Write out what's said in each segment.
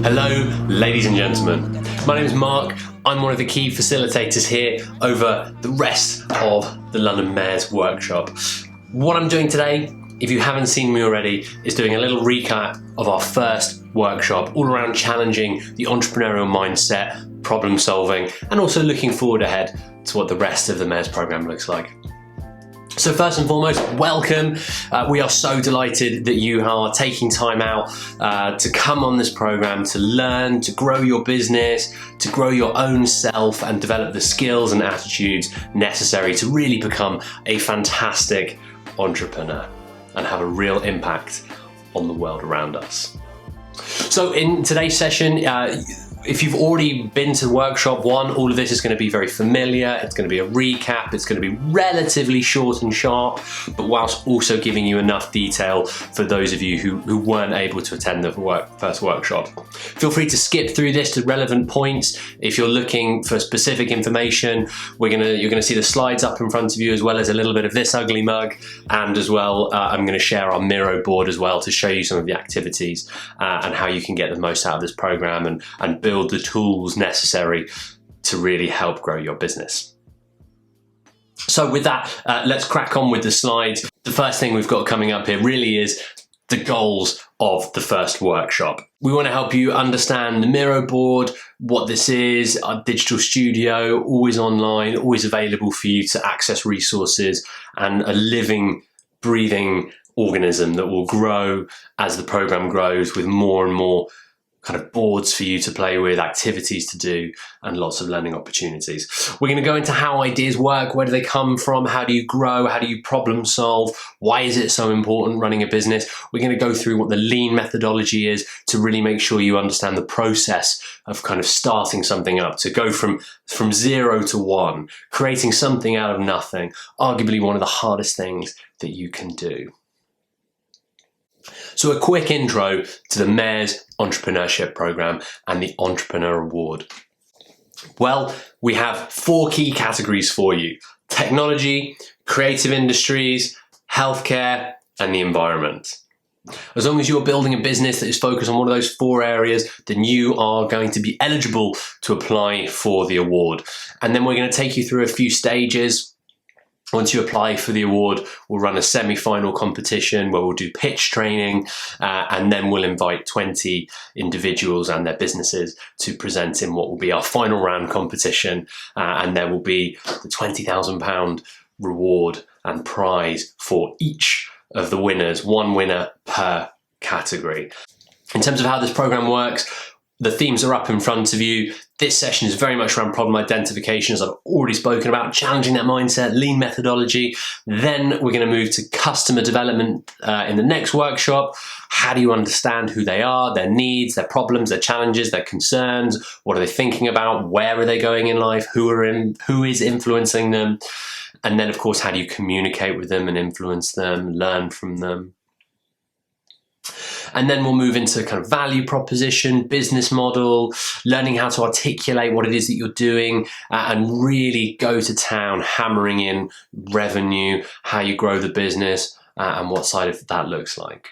Hello, ladies and gentlemen. My name is Mark. I'm one of the key facilitators here over the rest of the London Mayor's workshop. What I'm doing today, if you haven't seen me already, is doing a little recap of our first workshop, all around challenging the entrepreneurial mindset, problem solving, and also looking forward ahead to what the rest of the Mayor's program looks like. So first and foremost, welcome. We are so delighted that you are taking time out to come on this program, to learn, to grow your business, to grow your own self and develop the skills and attitudes necessary to really become a fantastic entrepreneur and have a real impact on the world around us. So in today's session, if you've already been to workshop one, all of this is going to be very familiar. It's going to be a recap. It's going to be relatively short and sharp, but whilst also giving you enough detail for those of you who weren't able to attend the first workshop. Feel free to skip through this to relevant points. If you're looking for specific information, you're going to see the slides up in front of you, as well as a little bit of this ugly mug, and as well, I'm going to share our Miro board as well to show you some of the activities and how you can get the most out of this program and build the tools necessary to really help grow your business. So with that, let's crack on with the slides. The first thing we've got coming up here really is the goals of the first workshop. We want to help you understand the Miro board, what this is, our digital studio, always online, always available for you to access resources, and a living, breathing organism that will grow as the program grows, with more and more kind of boards for you to play with, activities to do, and lots of learning opportunities. We're going to go into how ideas work, where do they come from, how do you grow, how do you problem solve, why is it so important running a business. We're going to go through what the lean methodology is to really make sure you understand the process of kind of starting something up, to go from 0 to 1, creating something out of nothing, arguably one of the hardest things that you can do. So a quick intro to the Mayor's Entrepreneurship Programme and the Entrepreneur Award. Well, we have 4 key categories for you: technology, creative industries, healthcare, and the environment. As long as you're building a business that is focused on one of those 4 areas, then you are going to be eligible to apply for the award. And then we're going to take you through a few stages. Once you apply for the award, we'll run a semi-final competition where we'll do pitch training, and then we'll invite 20 individuals and their businesses to present in what will be our final round competition, and there will be the £20,000 reward and prize for each of the winners, 1 winner per category. In terms of how this program works, the themes are up in front of you. This session is very much around problem identification, as I've already spoken about, challenging that mindset, lean methodology. Then we're going to move to customer development in the next workshop. How do you understand who they are, their needs, their problems, their challenges, their concerns? What are they thinking about? Where are they going in life? Who is influencing them? And then, of course, how do you communicate with them and influence them, learn from them? And then we'll move into kind of value proposition, business model, learning how to articulate what it is that you're doing, and really go to town, hammering in revenue, how you grow the business, and what side of that looks like.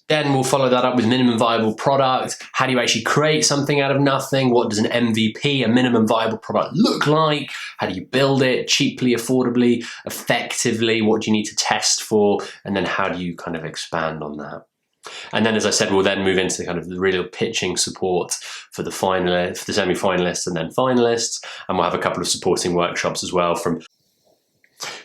Then we'll follow that up with minimum viable product. How do you actually create something out of nothing? What does an MVP, a minimum viable product, look like? How do you build it cheaply, affordably, effectively? What do you need to test for? And then how do you kind of expand on that? And then, as I said, we'll then move into kind of the real pitching support for the finalists, for the semi-finalists, and then finalists. And we'll have a couple of supporting workshops as well.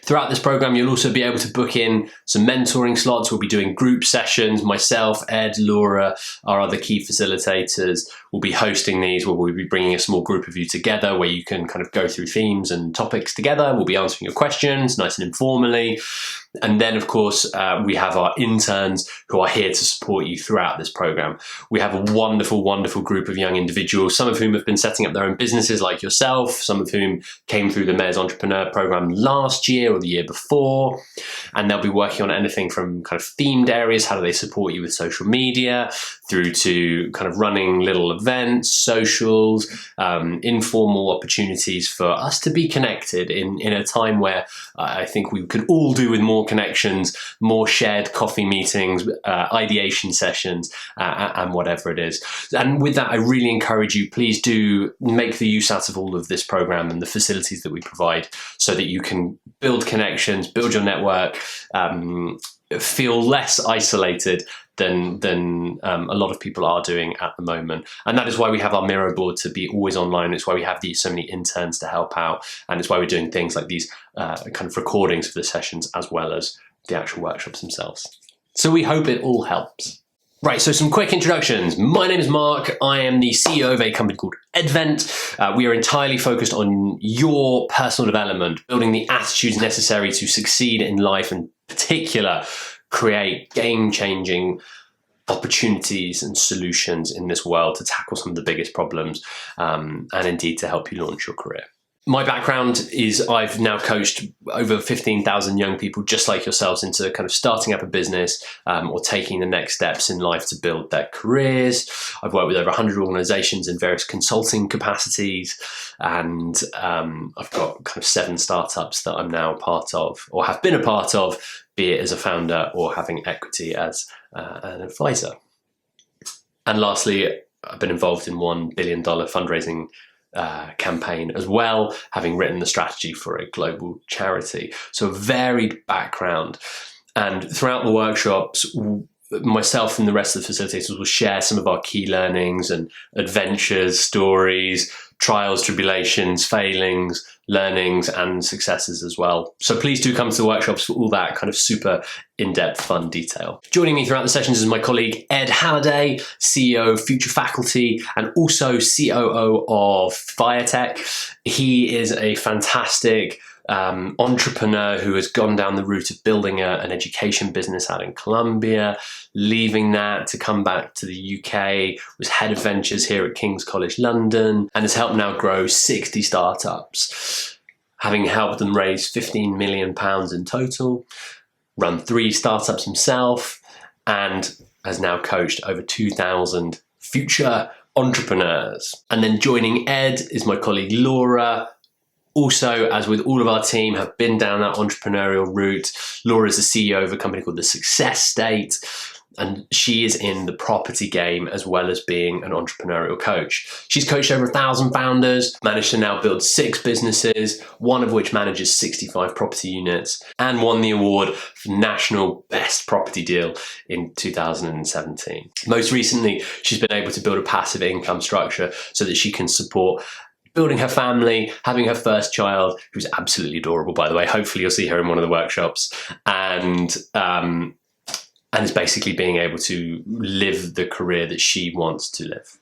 Throughout this program, you'll also be able to book in some mentoring slots. We'll be doing group sessions. Myself, Ed, Laura, our other key facilitators will be hosting these, where we'll be bringing a small group of you together where you can kind of go through themes and topics together. We'll be answering your questions nice and informally. And then, of course, we have our interns who are here to support you throughout this program. We have a wonderful, wonderful group of young individuals, some of whom have been setting up their own businesses like yourself, some of whom came through the Mayor's Entrepreneur Program last year or the year before. And they'll be working on anything from kind of themed areas, how do they support you with social media, through to kind of running little events, socials, informal opportunities for us to be connected in a time where I think we could all do with more more connections, more shared coffee meetings, ideation sessions, and whatever it is. And with that, I really encourage you, please do make the use out of all of this program and the facilities that we provide so that you can build connections, build your network, feel less isolated than a lot of people are doing at the moment. And that is why we have our Miro board to be always online. It's why we have so many interns to help out. And it's why we're doing things like these kind of recordings of the sessions as well as the actual workshops themselves. So we hope it all helps. Right, so some quick introductions. My name is Mark. I am the CEO of a company called Advent. We are entirely focused on your personal development, building the attitudes necessary to succeed in life, and in particular, create game-changing opportunities and solutions in this world to tackle some of the biggest problems, and indeed to help you launch your career. My background is I've now coached over 15,000 young people just like yourselves into kind of starting up a business or taking the next steps in life to build their careers. I've worked with over 100 organizations in various consulting capacities, and I've got kind of 7 startups that I'm now a part of or have been a part of, be it as a founder or having equity as an advisor. And lastly, I've been involved in $1 billion fundraising campaign as well, having written the strategy for a global charity. So a varied background. And throughout the workshops, myself and the rest of the facilitators will share some of our key learnings and adventures, stories, trials, tribulations, failings, learnings, and successes as well. So please do come to the workshops for all that kind of super in-depth fun detail. Joining me throughout the sessions is my colleague Ed Halliday, CEO of Future Faculty and also COO of Firetech. He is a fantastic entrepreneur who has gone down the route of building an education business out in Colombia, leaving that to come back to the UK, was head of ventures here at King's College London, and has helped now grow 60 startups, having helped them raise £15 million in total, run 3 startups himself, and has now coached over 2,000 future entrepreneurs. And then joining Ed is my colleague Laura. Also, as with all of our team, have been down that entrepreneurial route. Laura is the CEO of a company called The Success State, and she is in the property game as well as being an entrepreneurial coach. She's coached over 1,000 founders, managed to now build 6 businesses, one of which manages 65 property units, and won the award for National Best Property Deal in 2017. Most recently, she's been able to build a passive income structure so that she can support building her family, having her first child, who's absolutely adorable, by the way. Hopefully you'll see her in one of the workshops, and is basically being able to live the career that she wants to live.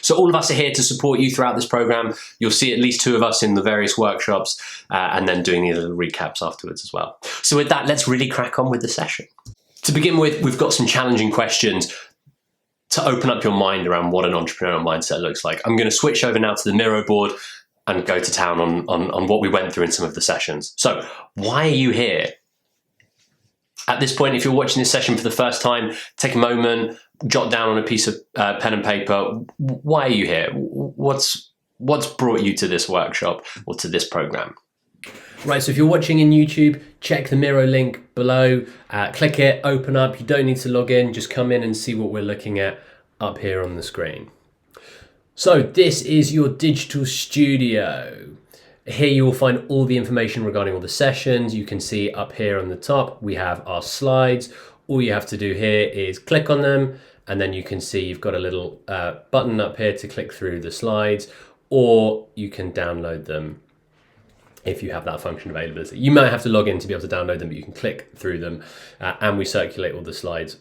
So all of us are here to support you throughout this program. You'll see at least 2 of us in the various workshops, and then doing these little recaps afterwards as well. So with that, let's really crack on with the session. To begin with, we've got some challenging questions to open up your mind around what an entrepreneurial mindset looks like. I'm going to switch over now to the Miro board and go to town on what we went through in some of the sessions. So why are you here? At this point, if you're watching this session for the first time, take a moment, jot down on a piece of pen and paper, why are you here? What's brought you to this workshop or to this program? Right, so if you're watching in YouTube, check the Miro link below, click it, open up. You don't need to log in, just come in and see what we're looking at up here on the screen. So this is your digital studio. Here you will find all the information regarding all the sessions. You can see up here on the top, we have our slides. All you have to do here is click on them, and then you can see you've got a little button up here to click through the slides, or you can download them if you have that function availability. You might have to log in to be able to download them, but you can click through them, and we circulate all the slides.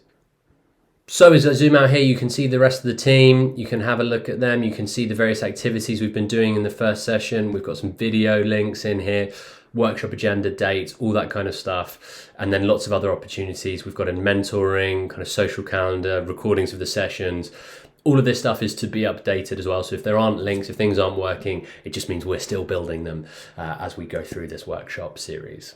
So as I zoom out here, you can see the rest of the team. You can have a look at them. You can see the various activities we've been doing in the first session. We've got some video links in here, workshop agenda, dates, all that kind of stuff. And then lots of other opportunities. We've got a mentoring, kind of social calendar, recordings of the sessions. All of this stuff is to be updated as well. So if there aren't links, if things aren't working, it just means we're still building them as we go through this workshop series.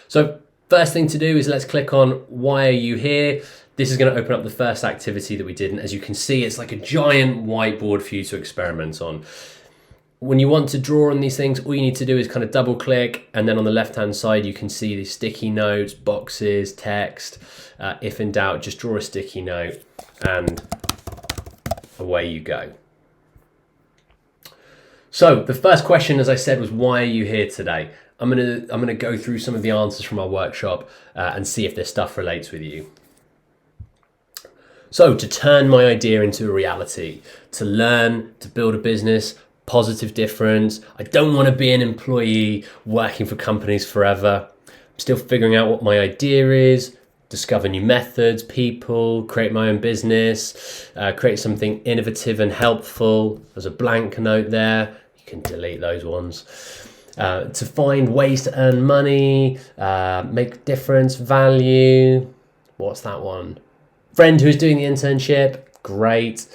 So first thing to do is let's click on why are you here? This is going to open up the first activity that we did. And as you can see, it's like a giant whiteboard for you to experiment on. When you want to draw on these things, all you need to do is kind of double click, and then on the left hand side you can see these sticky notes, boxes, text. If in doubt, just draw a sticky note and away you go. So the first question, as I said, was why are you here today? I'm gonna go through some of the answers from our workshop and see if this stuff relates with you. So to turn my idea into a reality, to learn, to build a business, positive difference. I don't want to be an employee working for companies forever. I'm still figuring out what my idea is, discover new methods, people, create my own business, create something innovative and helpful. There's a blank note there. You can delete those ones. To find ways to earn money, make difference, value. What's that one? Friend who's doing the internship. Great.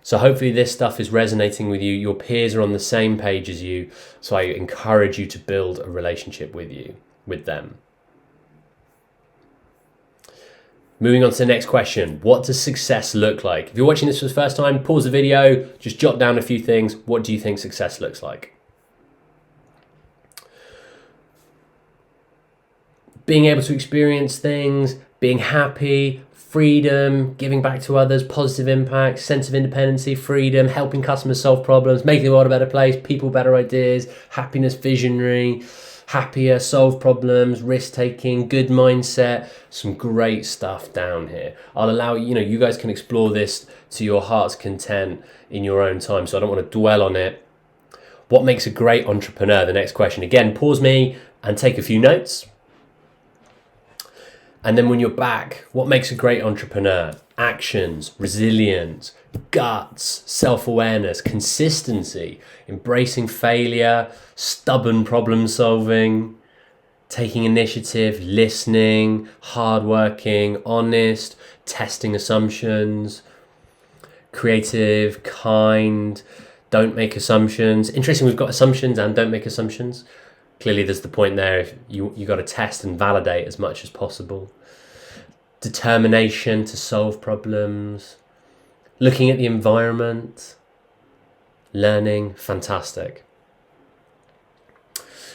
So hopefully this stuff is resonating with you. Your peers are on the same page as you. So I encourage you to build a relationship with them. Moving on to the next question. What does success look like? If you're watching this for the first time, pause the video, just jot down a few things. What do you think success looks like? Being able to experience things, being happy, freedom, giving back to others, positive impact, sense of independency, freedom, helping customers solve problems, making the world a better place, people, better ideas, happiness, visionary, happier, solve problems, risk-taking, good mindset, some great stuff down here. I'll allow, you guys can explore this to your heart's content in your own time, so I don't want to dwell on it. What makes a great entrepreneur? The next question. Again, pause me and take a few notes. And then when you're back, what makes a great entrepreneur? Actions, resilience, guts, self-awareness, consistency, embracing failure, stubborn problem solving, taking initiative, listening, hardworking, honest, testing assumptions, creative, kind, don't make assumptions. Interesting, we've got assumptions and don't make assumptions. Clearly there's the point there, if you got to test and validate as much as possible. Determination to solve problems, looking at the environment, learning, fantastic.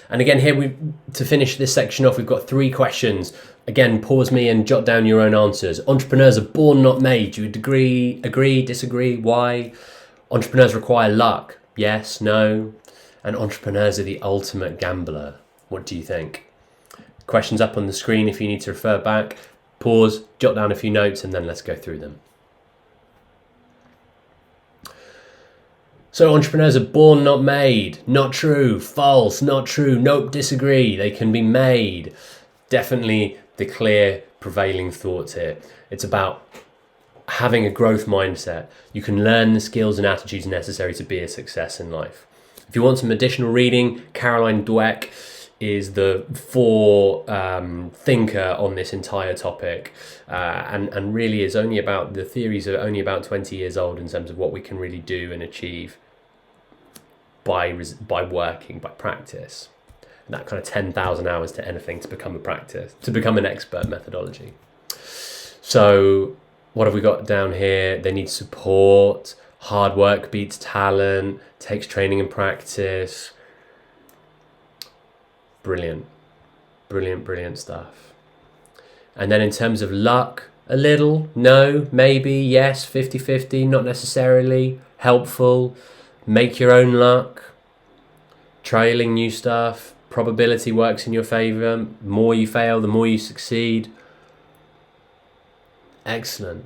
And again here, to finish this section off, we've got 3 questions. Again, pause me and jot down your own answers. Entrepreneurs are born, not made. Do you agree, disagree, why? Entrepreneurs require luck, yes, no. And entrepreneurs are the ultimate gambler. What do you think? Questions up on the screen if you need to refer back. Pause, jot down a few notes, and then let's go through them. So entrepreneurs are born, not made. Not true, false, not true, nope, disagree. They can be made. Definitely the clear prevailing thoughts here. It's about having a growth mindset. You can learn the skills and attitudes necessary to be a success in life. If you want some additional reading, Caroline Dweck is the thinker on this entire topic, and really is only about, the theories are only about 20 years old in terms of what we can really do and achieve by working, by practice. And that kind of 10,000 hours to anything to become a practice, to become an expert methodology. So what have we got down here? They need support. Hard work beats talent, takes training and practice. Brilliant, brilliant, brilliant stuff. And then in terms of luck, a little, no, maybe, yes, 50-50, not necessarily, helpful, make your own luck, trailing new stuff, probability works in your favor, the more you fail, the more you succeed. Excellent.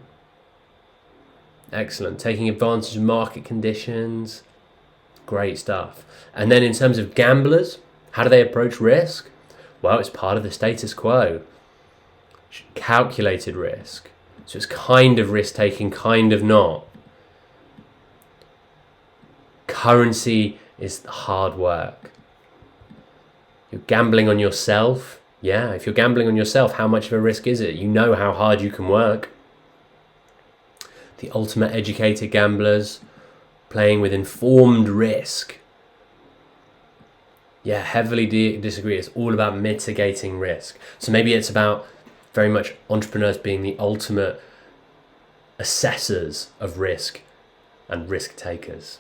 Excellent. Taking advantage of market conditions. Great stuff. And then in terms of gamblers, how do they approach risk? Well, it's part of the status quo. Calculated risk. So it's kind of risk-taking, kind of not. Currency is hard work. You're gambling on yourself. Yeah, if you're gambling on yourself, how much of a risk is it? You know how hard you can work. The ultimate educated gamblers, playing with informed risk. Yeah, heavily disagree. It's all about mitigating risk. So maybe it's about very much entrepreneurs being the ultimate assessors of risk and risk takers.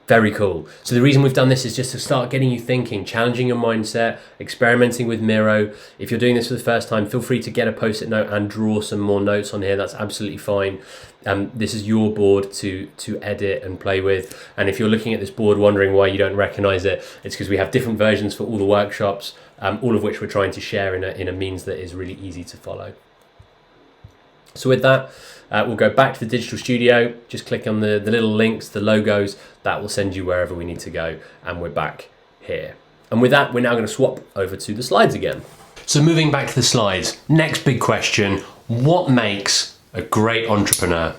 Very cool. So the reason we've done this is just to start getting you thinking, challenging your mindset, experimenting with Miro. If you're doing this for the first time, feel free to get a post-it note and draw some more notes on here. That's absolutely fine. This is your board to edit and play with. And if you're looking at this board wondering why you don't recognize it, it's because we have different versions for all the workshops, all of which we're trying to share in a means that is really easy to follow. So with that, we'll go back to the digital studio, just click on the little links, the logos, that will send you wherever we need to go, and we're back here. And with that, we're now going to swap over to the slides again. So moving back to the slides, next big question, what makes a great entrepreneur?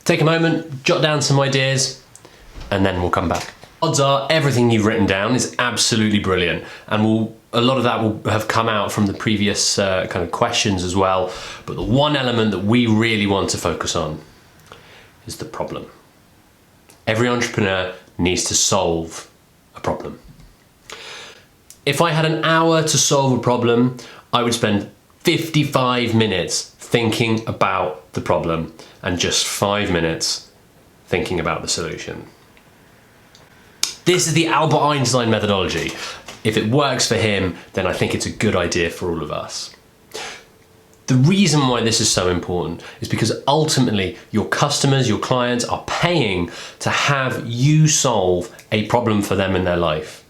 Take a moment, jot down some ideas, and then we'll come back. Odds are everything you've written down is absolutely brilliant, and a lot of that will have come out from the previous kind of questions as well. But the one element that we really want to focus on is the problem. Every entrepreneur needs to solve a problem. If I had an hour to solve a problem, I would spend 55 minutes thinking about the problem and just 5 minutes thinking about the solution. This is the Albert Einstein methodology. If it works for him, then I think it's a good idea for all of us. The reason why this is so important is because ultimately your customers, your clients are paying to have you solve a problem for them in their life.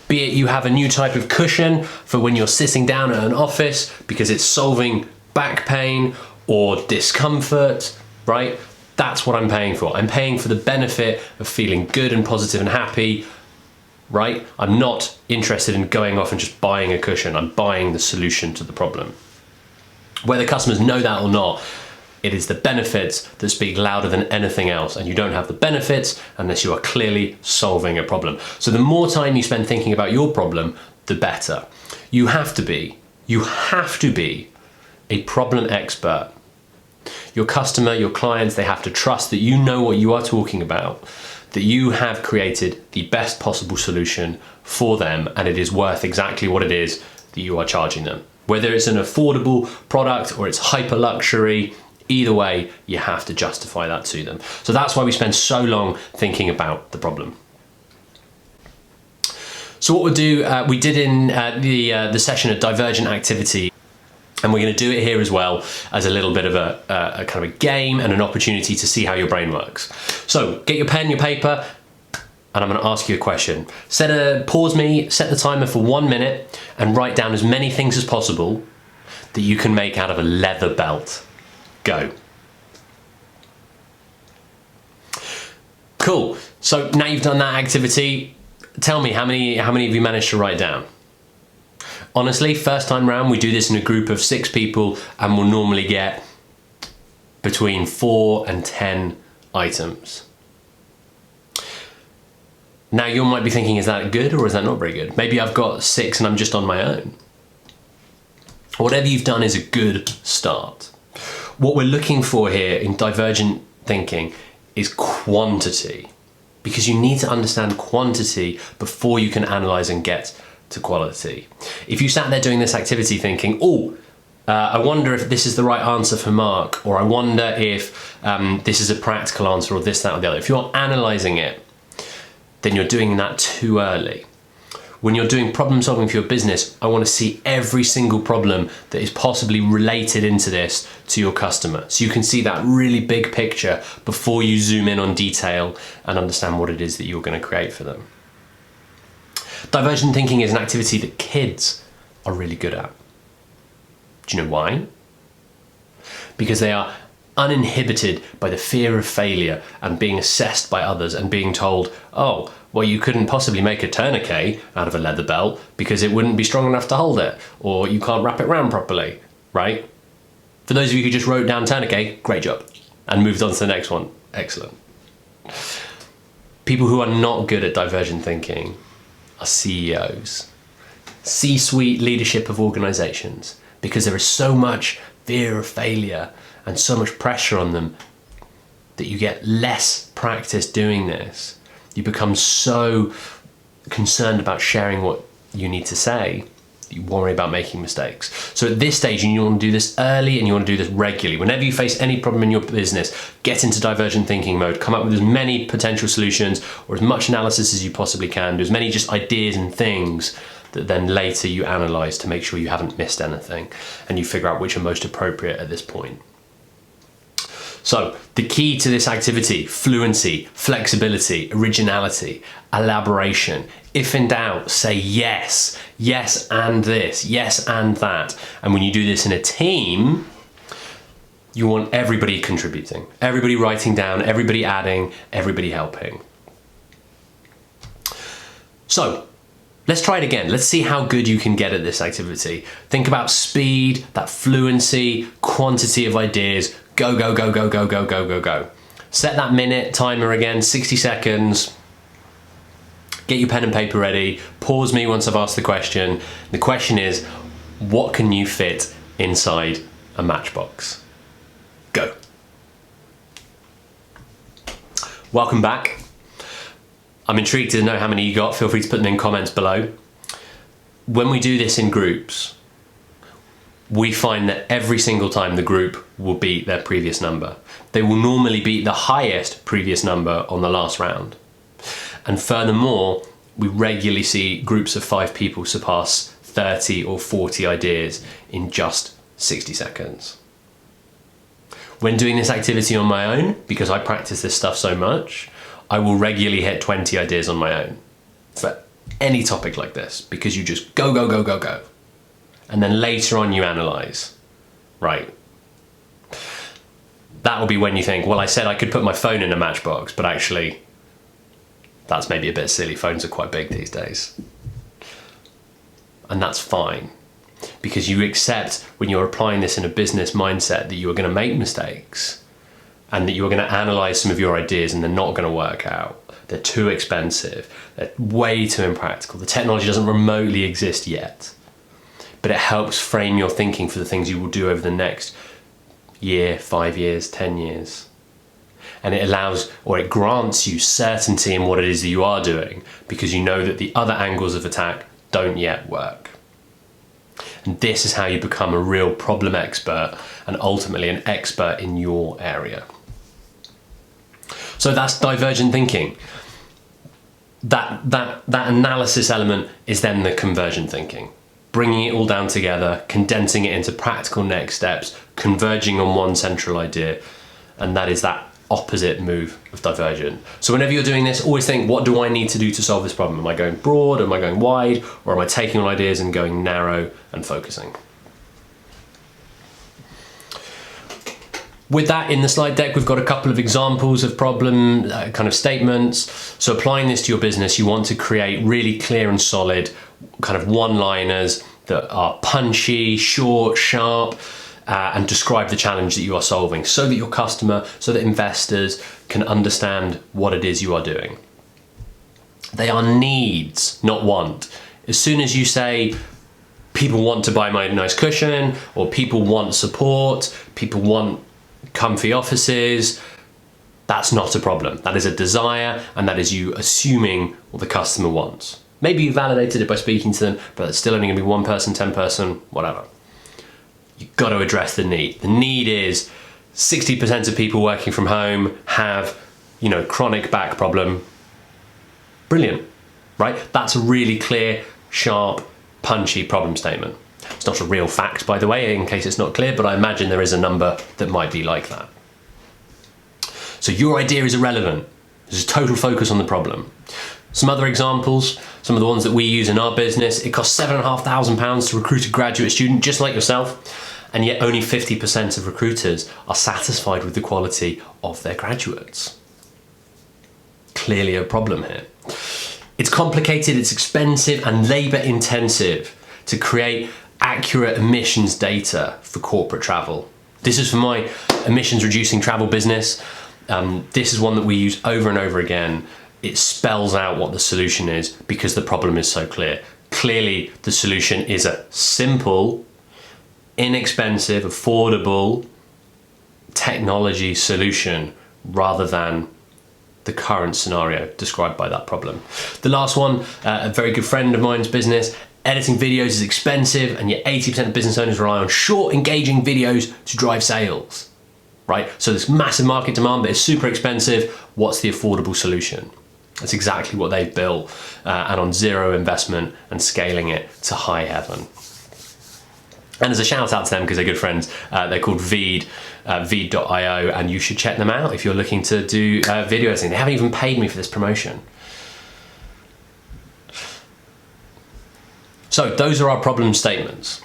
Be it you have a new type of cushion for when you're sitting down at an office because it's solving back pain or discomfort, right? That's what I'm paying for. I'm paying for the benefit of feeling good and positive and happy, right? I'm not interested in going off and just buying a cushion. I'm buying the solution to the problem. Whether customers know that or not, it is the benefits that speak louder than anything else, and you don't have the benefits unless you are clearly solving a problem. So the more time you spend thinking about your problem, the better. You have to be a problem expert. Your customer, your clients, they have to trust that you know what you are talking about, that you have created the best possible solution for them, and it is worth exactly what it is that you are charging them. Whether it's an affordable product or it's hyper luxury, either way, you have to justify that to them. So that's why we spend so long thinking about the problem. So what we'll do, we did in the session a divergent activity, and we're going to do it here as well as a little bit of a kind of a game and an opportunity to see how your brain works. So get your pen, your paper, and I'm going to ask you a question. Pause me, set the timer for 1 minute, and write down as many things as possible that you can make out of a leather belt. Go. Cool. So now you've done that activity, tell me how many of you managed to write down? Honestly, first time round, we do this in a group of 6 people, and we'll normally get between 4 and 10 items. Now you might be thinking, is that good or is that not very good? Maybe I've got 6 and I'm just on my own. Whatever you've done is a good start. What we're looking for here in divergent thinking is quantity, because you need to understand quantity before you can analyze and get to quality. If you sat there doing this activity thinking, I wonder if this is the right answer for Mark, or I wonder if this is a practical answer, or this, that, or the other. If you're analyzing it, then you're doing that too early. When you're doing problem solving for your business, I want to see every single problem that is possibly related into this to your customer. So you can see that really big picture before you zoom in on detail and understand what it is that you're going to create for them. Divergent thinking is an activity that kids are really good at. Do you know why? Because they are uninhibited by the fear of failure and being assessed by others and being told, oh, well, you couldn't possibly make a tourniquet out of a leather belt because it wouldn't be strong enough to hold it, or you can't wrap it around properly, right? For those of you who just wrote down tourniquet, great job, and moved on to the next one, excellent. People who are not good at divergent thinking are CEOs, C-suite leadership of organizations, because there is so much fear of failure and so much pressure on them that you get less practice doing this. You become so concerned about sharing what you need to say You worry about making mistakes. So at this stage, you want to do this early and you want to do this regularly. Whenever you face any problem in your business, get into divergent thinking mode, come up with as many potential solutions or as much analysis as you possibly can, do as many just ideas and things that then later you analyze to make sure you haven't missed anything and you figure out which are most appropriate at this point. So the key to this activity: fluency, flexibility, originality, elaboration. If in doubt, say yes, yes and this, yes and that. And when you do this in a team, you want everybody contributing, everybody writing down, everybody adding, everybody helping. So let's try it again. Let's see how good you can get at this activity. Think about speed, that fluency, quantity of ideas. Go, go, go, go, go, go, go, go, go. Set that minute timer again, 60 seconds. Get your pen and paper ready. Pause me once I've asked the question. The question is, what can you fit inside a matchbox? Go. Welcome back. I'm intrigued to know how many you got. Feel free to put them in comments below. When we do this in groups, we find that every single time the group will beat their previous number. They will normally beat the highest previous number on the last round. And furthermore, we regularly see groups of 5 people surpass 30 or 40 ideas in just 60 seconds. When doing this activity on my own, because I practice this stuff so much, I will regularly hit 20 ideas on my own for any topic like this, because you just go, go, go, go, go. And then later on you analyze, right? That will be when you think, well, I said I could put my phone in a matchbox, but actually that's maybe a bit silly. Phones are quite big these days. And that's fine, because you accept when you're applying this in a business mindset that you are going to make mistakes and that you're going to analyze some of your ideas and they're not going to work out. They're too expensive. They're way too impractical. The technology doesn't remotely exist yet. But it helps frame your thinking for the things you will do over the next year, 5 years, 10 years. And it allows, or it grants you certainty in what it is that you are doing, because you know that the other angles of attack don't yet work. And this is how you become a real problem expert and ultimately an expert in your area. So that's divergent thinking. That analysis element is then the convergent thinking. Bringing it all down together, condensing it into practical next steps, converging on one central idea, and that is that opposite move of divergent. So whenever you're doing this, always think, what do I need to do to solve this problem? Am I going broad, am I going wide, or am I taking on ideas and going narrow and focusing? With that in the slide deck, we've got a couple of examples of problem kind of statements. So applying this to your business, you want to create really clear and solid kind of one-liners that are punchy, short, sharp, and describe the challenge that you are solving so that your customer, so that investors can understand what it is you are doing. They are needs, not want. As soon as you say, people want to buy my nice cushion, or people want support, people want comfy offices, that's not a problem. That is a desire, and that is you assuming what the customer wants. Maybe you validated it by speaking to them, but it's still only gonna be 1 person, 10 person, whatever. You've got to address the need. The need is 60% of people working from home have, chronic back problem. Brilliant, right? That's a really clear, sharp, punchy problem statement. It's not a real fact, by the way, in case it's not clear, but I imagine there is a number that might be like that. So your idea is irrelevant. There's a total focus on the problem. Some other examples, some of the ones that we use in our business, it costs £7,500 to recruit a graduate student just like yourself, and yet only 50% of recruiters are satisfied with the quality of their graduates. Clearly a problem here. It's complicated, it's expensive and labour intensive to create accurate emissions data for corporate travel. This is for my emissions reducing travel business. This is one that we use over and over again. It spells out what the solution is because the problem is so clear. Clearly, the solution is a simple, inexpensive, affordable technology solution rather than the current scenario described by that problem. The last one, a very good friend of mine's business, Editing videos is expensive, and yet 80% of business owners rely on short, engaging videos to drive sales, right? So there's massive market demand, but it's super expensive. What's the affordable solution? That's exactly what they've built, and on zero investment and scaling it to high heaven. And as a shout out to them, because they're good friends, they're called Veed, Veed.io, and you should check them out if you're looking to do video editing. They haven't even paid me for this promotion. So those are our problem statements.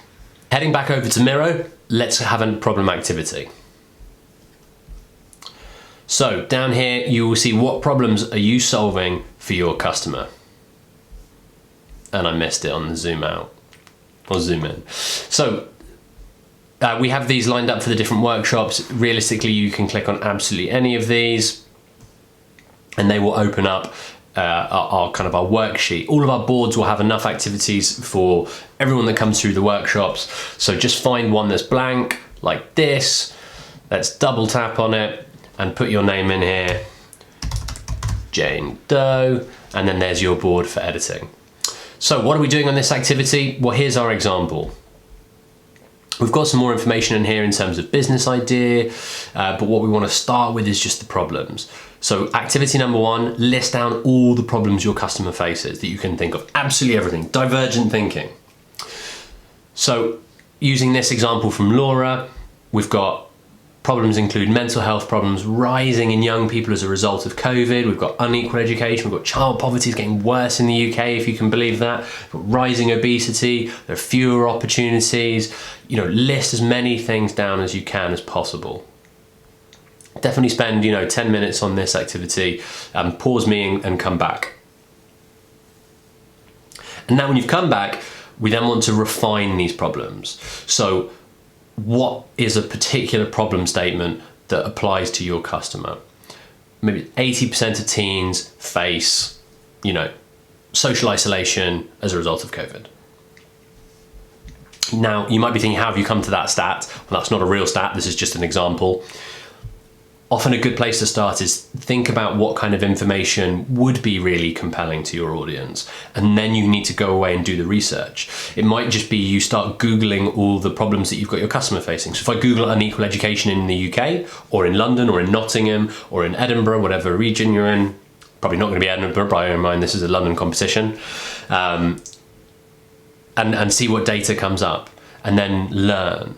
Heading back over to Miro, let's have a problem activity. So down here, you will see what problems are you solving for your customer. And I missed it on the zoom out. Or zoom in. So we have these lined up for the different workshops. Realistically, you can click on absolutely any of these and they will open up our worksheet. All of our boards will have enough activities for everyone that comes through the workshops. So just find one that's blank like this. Let's double tap on it and put your name in here, Jane Doe, and then there's your board for editing. So what are we doing on this activity? Well, here's our example. We've got some more information in here in terms of business idea, but what we want to start with is just the problems. So activity number 1, list down all the problems your customer faces that you can think of. Absolutely everything, divergent thinking. So using this example from Laura, we've got problems include mental health problems rising in young people as a result of COVID. We've got unequal education. We've got child poverty is getting worse in the UK, if you can believe that. We've got rising obesity. There are fewer opportunities. You know, list as many things down as you can as possible. Definitely spend, 10 minutes on this activity. Pause me and come back. And now when you've come back, we then want to refine these problems. So what is a particular problem statement that applies to your customer? Maybe 80% of teens face, social isolation as a result of COVID. Now, you might be thinking, how have you come to that stat? Well, that's not a real stat. This is just an example. Often a good place to start is think about what kind of information would be really compelling to your audience. And then you need to go away and do the research. It might just be you start Googling all the problems that you've got your customer facing. So if I Google unequal education in the UK, or in London, or in Nottingham, or in Edinburgh, whatever region you're in, probably not going to be Edinburgh, bear in mind this is a London competition, and see what data comes up, and then learn.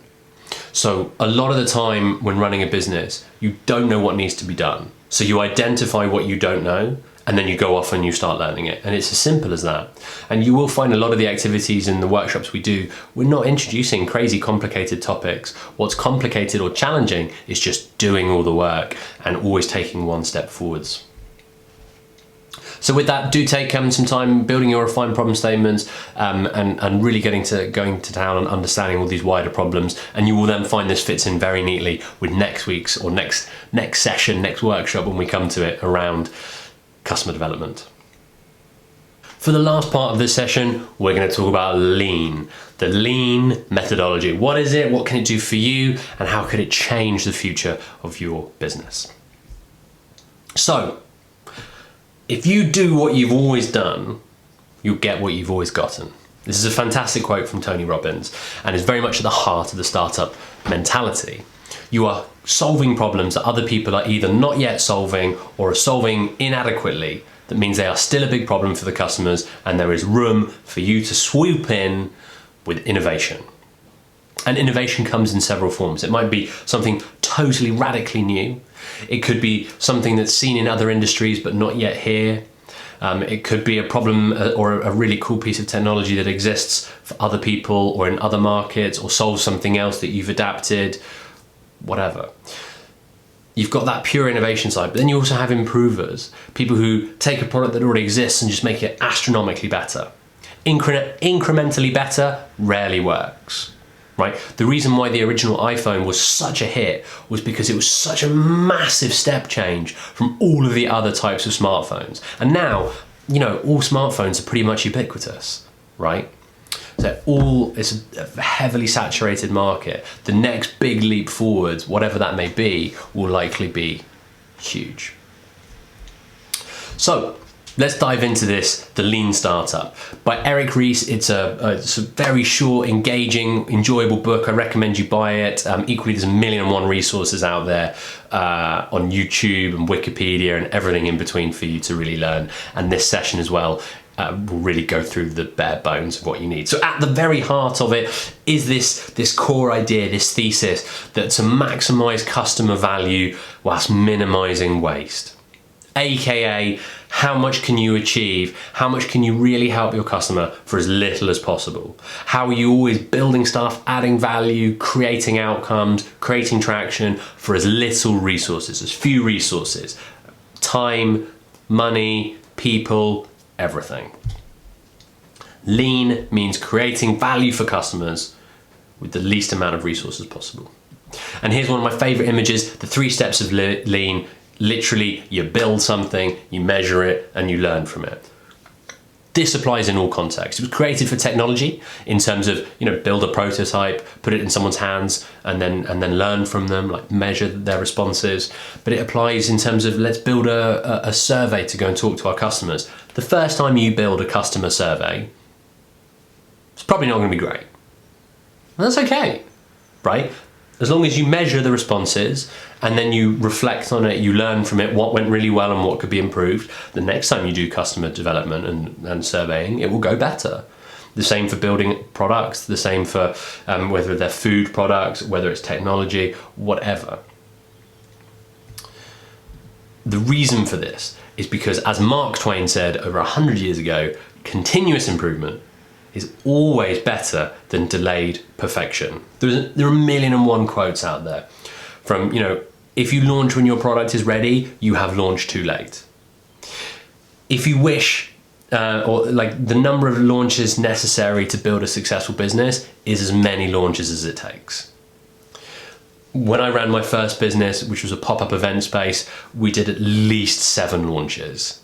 So a lot of the time when running a business, you don't know what needs to be done. So you identify what you don't know, and then you go off and you start learning it. And it's as simple as that. And you will find a lot of the activities in the workshops we do, we're not introducing crazy complicated topics. What's complicated or challenging is just doing all the work and always taking one step forwards. So with that, do take some time building your refined problem statements and really going to town and understanding all these wider problems. And you will then find this fits in very neatly with next week's or next session, next workshop when we come to it around customer development. For the last part of this session, we're going to talk about lean, the lean methodology. What is it? What can it do for you? And how could it change the future of your business? So, if you do what you've always done, you'll get what you've always gotten. This is a fantastic quote from Tony Robbins and is very much at the heart of the startup mentality. You are solving problems that other people are either not yet solving or are solving inadequately. That means they are still a big problem for the customers, and there is room for you to swoop in with innovation. And innovation comes in several forms. It might be something totally radically new. It could be something that's seen in other industries but not yet here. It could be a problem or a really cool piece of technology that exists for other people or in other markets, or solves something else that you've adapted, whatever. You've got that pure innovation side, but then you also have improvers, people who take a product that already exists and just make it astronomically better. Incrementally better rarely works. Right? The reason why the original iPhone was such a hit was because it was such a massive step change from all of the other types of smartphones. And now, all smartphones are pretty much ubiquitous, right? So it's a heavily saturated market. The next big leap forwards, whatever that may be, will likely be huge. So Let's dive into this, The Lean Startup by Eric Ries. It's a very short, engaging, enjoyable book. I recommend you buy it. Equally, there's 1,000,001 resources out there on YouTube and Wikipedia and everything in between for you to really learn. And this session as well will really go through the bare bones of what you need. So at the very heart of it is this core idea, this thesis that to maximize customer value whilst minimizing waste. AKA, how much can you achieve? How much can you really help your customer for as little as possible? How are you always building stuff, adding value, creating outcomes, creating traction for as little resources, as few resources? Time, money, people, everything. Lean means creating value for customers with the least amount of resources possible. And here's one of my favorite images, the 3 steps of lean. Literally, you build something, you measure it, and you learn from it. This applies in all contexts. It was created for technology in terms of, build a prototype, put it in someone's hands, and then learn from them, like measure their responses. But it applies in terms of, let's build a survey to go and talk to our customers. The first time you build a customer survey, it's probably not going to be great. And that's okay, right? As long as you measure the responses and then you reflect on it, you learn from it what went really well and what could be improved, the next time you do customer development and surveying, it will go better. The same for building products, the same for whether they're food products, whether it's technology, whatever. The reason for this is because, as Mark Twain said over 100 years ago, continuous improvement is always better than delayed perfection. There are 1,000,001 quotes out there from, if you launch when your product is ready, you have launched too late. If you wish, the number of launches necessary to build a successful business is as many launches as it takes. When I ran my first business, which was a pop-up event space, we did at least 7 launches.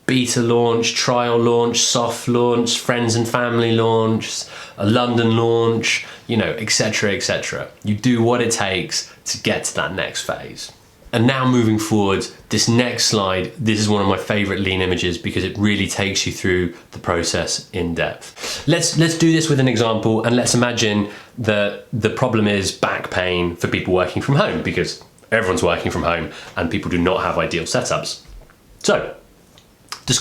Beta launch, trial launch, soft launch, friends and family launch, a London launch, etc., etc. You do what it takes to get to that next phase. And now moving forward, this next slide, this is one of my favorite lean images because it really takes you through the process in depth. Let's do this with an example, and let's imagine that the problem is back pain for people working from home, because everyone's working from home and people do not have ideal setups. So,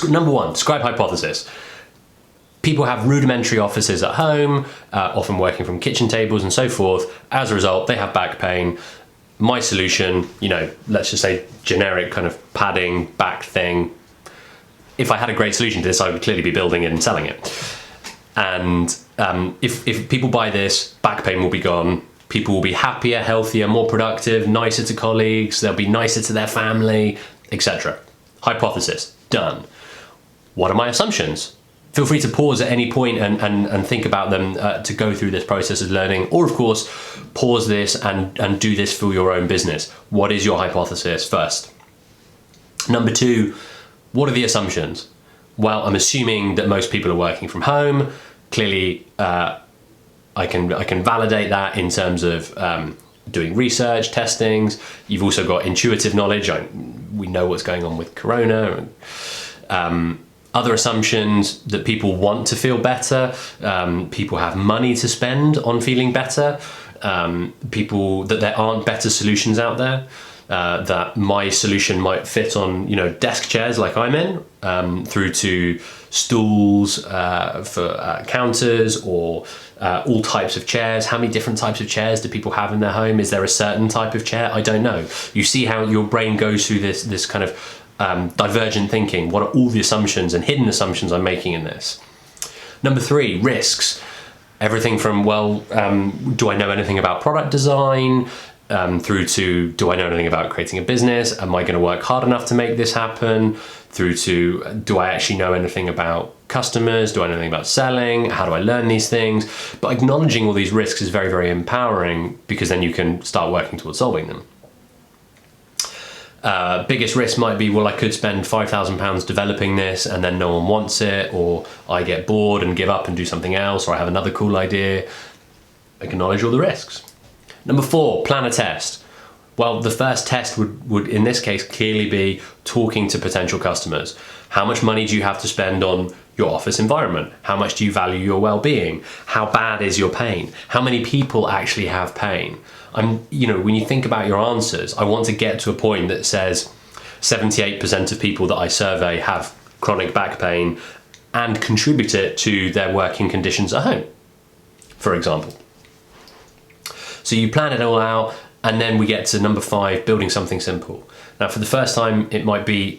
number 1, describe hypothesis. People have rudimentary offices at home, often working from kitchen tables and so forth. As a result, they have back pain. My solution, let's just say generic kind of padding back thing. If I had a great solution to this, I would clearly be building it and selling it. And if people buy this, back pain will be gone. People will be happier, healthier, more productive, nicer to colleagues. They'll be nicer to their family, etc. Hypothesis, done. What are my assumptions? Feel free to pause at any point and think about them to go through this process of learning, or of course, pause this and do this for your own business. What is your hypothesis first? Number 2, what are the assumptions? Well, I'm assuming that most people are working from home. Clearly, I can validate that in terms of doing research, testings. You've also got intuitive knowledge. We know what's going on with Corona. Other assumptions, that people want to feel better, people have money to spend on feeling better, that there aren't better solutions out there, that my solution might fit on desk chairs like I'm in, through to stools for counters, or all types of chairs. How many different types of chairs do people have in their home? Is there a certain type of chair? I don't know. You see how your brain goes through this kind of divergent thinking. What are all the assumptions and hidden assumptions I'm making in this? Number 3, risks. Everything from, do I know anything about product design, through to, do I know anything about creating a business? Am I going to work hard enough to make this happen? Through to, do I actually know anything about customers? Do I know anything about selling? How do I learn these things? But acknowledging all these risks is very, very empowering, because then you can start working towards solving them. Biggest risk might be, I could spend £5,000 developing this and then no one wants it, or I get bored and give up and do something else, or I have another cool idea. Acknowledge all the risks. Number 4, plan a test. Well, the first test would in this case clearly be talking to potential customers. How much money do you have to spend on your office environment? How much do you value your well-being? How bad is your pain? How many people actually have pain? When you think about your answers, I want to get to a point that says 78% of people that I survey have chronic back pain and contribute it to their working conditions at home, for example. So you plan it all out, and then we get to number 5, building something simple. Now, for the first time, it might be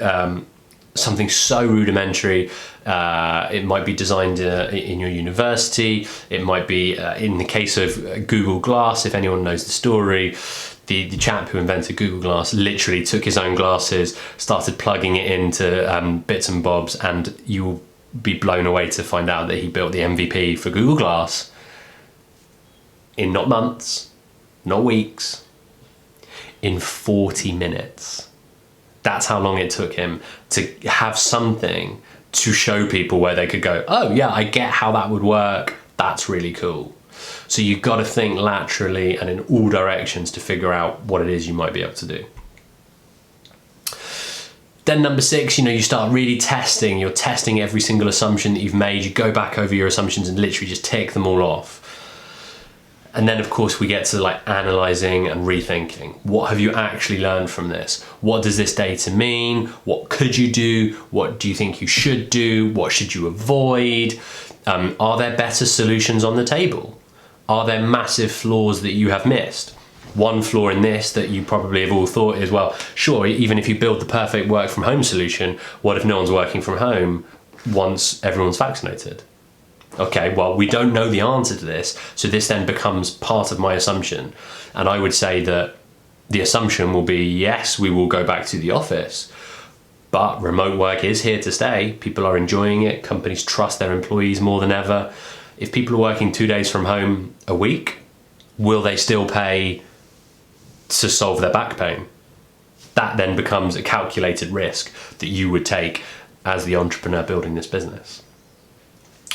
something so rudimentary. It might be designed in your university. It might be, in the case of Google Glass, if anyone knows the story, the chap who invented Google Glass literally took his own glasses, started plugging it into bits and bobs, and you will be blown away to find out that he built the MVP for Google Glass in not months, not weeks, in 40 minutes. That's how long it took him to have something to show people where they could go, oh yeah, I get how that would work. That's really cool. So you've got to think laterally and in all directions to figure out what it is you might be able to do. Then number 6, you start really testing. You're testing every single assumption that you've made. You go back over your assumptions and literally just tick them all off. And then of course we get to analyzing and rethinking. What have you actually learned from this? What does this data mean? What could you do? What do you think you should do? What should you avoid? Are there better solutions on the table? Are there massive flaws that you have missed? One flaw in this that you probably have all thought is, well, sure, even if you build the perfect work from home solution, what if no one's working from home once everyone's vaccinated? Okay, well, we don't know the answer to this, so this then becomes part of my assumption. And I would say that the assumption will be, yes, we will go back to the office, but remote work is here to stay. People are enjoying it. Companies trust their employees more than ever. If people are working 2 days from home a week, will they still pay to solve their back pain? That then becomes a calculated risk that you would take as the entrepreneur building this business.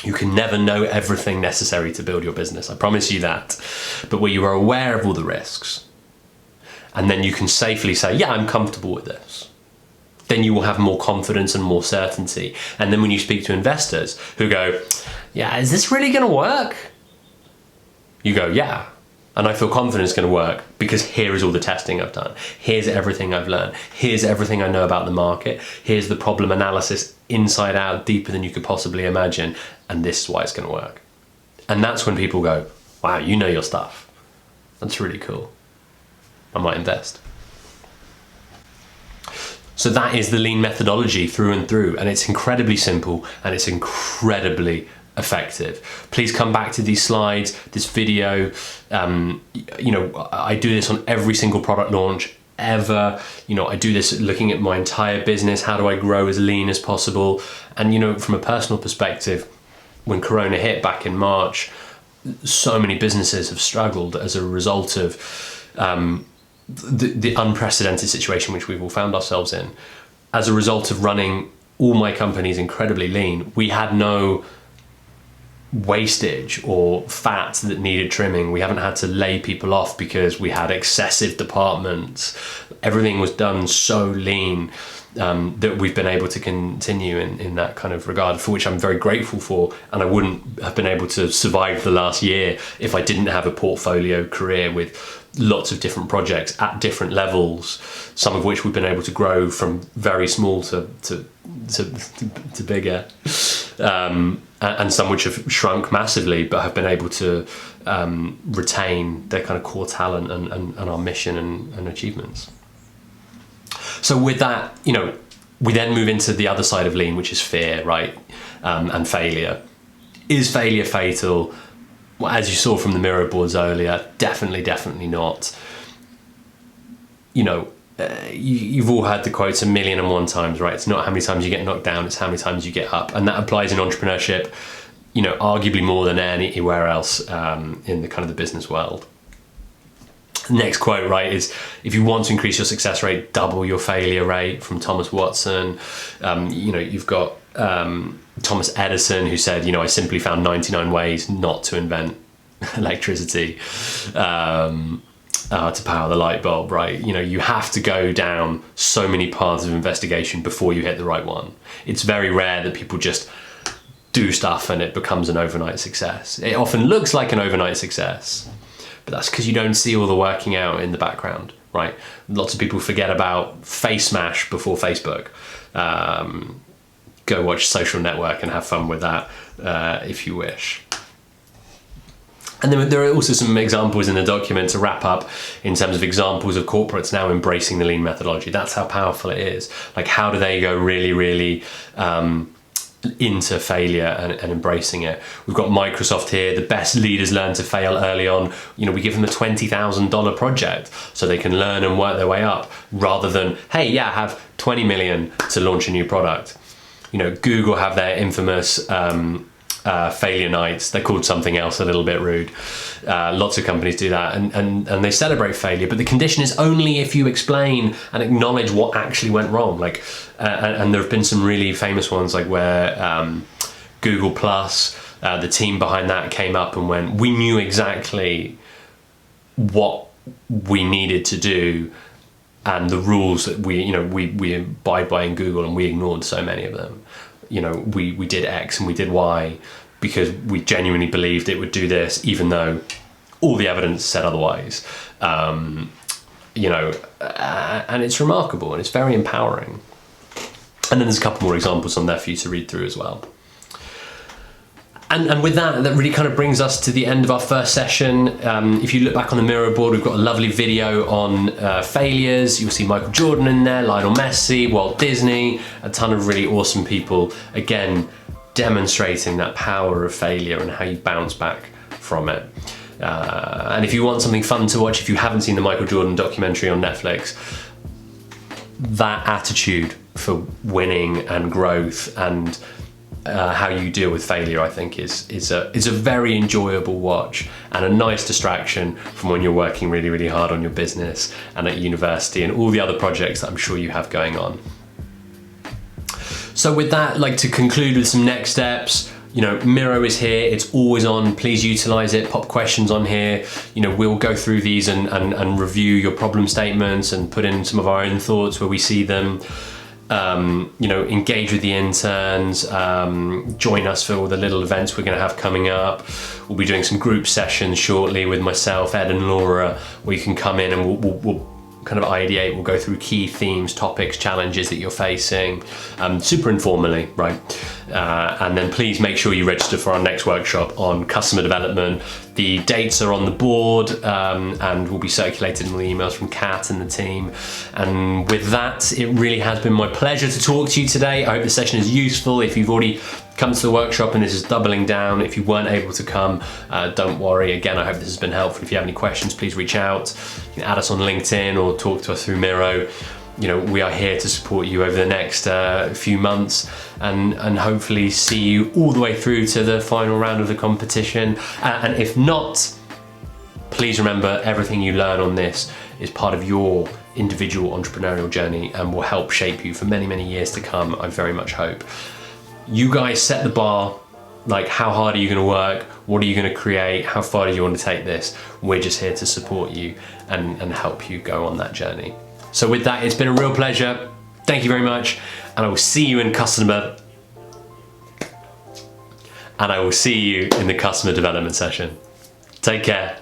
You can never know everything necessary to build your business, I promise you that. But where you are aware of all the risks, and then you can safely say, yeah, I'm comfortable with this, then you will have more confidence and more certainty. And then when you speak to investors who go, yeah, is this really going to work? You go, yeah. And I feel confident it's going to work because here is all the testing I've done. Here's everything I've learned. Here's everything I know about the market. Here's the problem analysis inside out, deeper than you could possibly imagine. And this is why it's going to work. And that's when people go, wow, you know your stuff. That's really cool. I might invest. So that is the lean methodology through and through. And it's incredibly simple and it's incredibly effective. Please come back to these slides, this video. I do this on every single product launch ever. I do this looking at my entire business. How do I grow as lean as possible? And from a personal perspective, when Corona hit back in March, so many businesses have struggled as a result of the unprecedented situation which we've all found ourselves in. As a result of running all my companies incredibly lean, we had no wastage or fat that needed trimming. We haven't had to lay people off because we had excessive departments. Everything was done so lean that we've been able to continue in that kind of regard, for which I'm very grateful for. And I wouldn't have been able to survive the last year if I didn't have a portfolio career with lots of different projects at different levels, some of which we've been able to grow from very small to bigger, and some which have shrunk massively but have been able to retain their kind of core talent and our mission and achievements. So with that, we then move into the other side of lean, which is fear, right? And failure. Is failure fatal? Well, as you saw from the mirror boards earlier, definitely not. You've all heard the quotes 1,000,001 times, right? It's not how many times you get knocked down, it's how many times you get up. And that applies in entrepreneurship, arguably more than anywhere else in the kind of the business world. Next quote, right, is if you want to increase your success rate, double your failure rate, from Thomas Watson. You've got Thomas Edison, who said, I simply found 99 ways not to invent electricity. to power the light bulb, right? You know, you have to go down so many paths of investigation before you hit the right one. It's very rare that people just do stuff and it becomes an overnight success. It often looks like an overnight success, but that's because you don't see all the working out in the background, right? Lots of people forget about Face Smash before Facebook. Go watch Social Network and have fun with that if you wish. And then there are also some examples in the document to wrap up in terms of examples of corporates now embracing the lean methodology. That's how powerful it is. Like, how do they go really, really into failure and embracing it? We've got Microsoft here. The best leaders learn to fail early on. You know, we give them a $20,000 project so they can learn and work their way up, rather than, hey, yeah, have 20 million to launch a new product. You know, Google have their infamous failure nights. They're called something else, a little bit rude. Lots of companies do that, and they celebrate failure, but the condition is only if you explain and acknowledge what actually went wrong. Like, and there have been some really famous ones, like where Google Plus, the team behind that came up and went, we knew exactly what we needed to do and the rules that we abide by in Google, and we ignored so many of them. You know, we did X and we did Y because we genuinely believed it would do this, even though all the evidence said otherwise. You know, and it's remarkable and it's very empowering. And then there's a couple more examples on there for you to read through as well. And with that really kind of brings us to the end of our first session. If you look back on the Miro board, we've got a lovely video on failures. You'll see Michael Jordan in there, Lionel Messi, Walt Disney, a ton of really awesome people, again, demonstrating that power of failure and how you bounce back from it. And if you want something fun to watch, if you haven't seen the Michael Jordan documentary on Netflix, that attitude for winning and growth and how you deal with failure, I think is a very enjoyable watch and a nice distraction from when you're working really, really hard on your business and at university and all the other projects that I'm sure you have going on. So with that, I'd like to conclude with some next steps. You know, Miro is here, it's always on, please utilize it, pop questions on here. You know, we'll go through these and review your problem statements and put in some of our own thoughts where we see them. You know, engage with the interns, join us for all the little events we're going to have coming up. We'll be doing some group sessions shortly with myself, Ed and Laura, where you can come in and we'll kind of ideate. We'll go through key themes, topics, challenges that you're facing, super informally, right? And then please make sure you register for our next workshop on customer development. The dates are on the board and will be circulated in all the emails from Kat and the team. And with that, it really has been my pleasure to talk to you today. I hope the session is useful. If you've already come to the workshop and this is doubling down, if you weren't able to come, don't worry. Again, I hope this has been helpful. If you have any questions, please reach out. You can add us on LinkedIn or talk to us through Miro. You know, we are here to support you over the next few months and hopefully see you all the way through to the final round of the competition. And if not, please remember everything you learn on this is part of your individual entrepreneurial journey and will help shape you for many, many years to come, I very much hope. You guys set the bar. Like, how hard are you going to work? What are you going to create? How far do you want to take this? We're just here to support you and help you go on that journey. So with that, it's been a real pleasure. Thank you very much. And I will see you in the customer development session. Take care.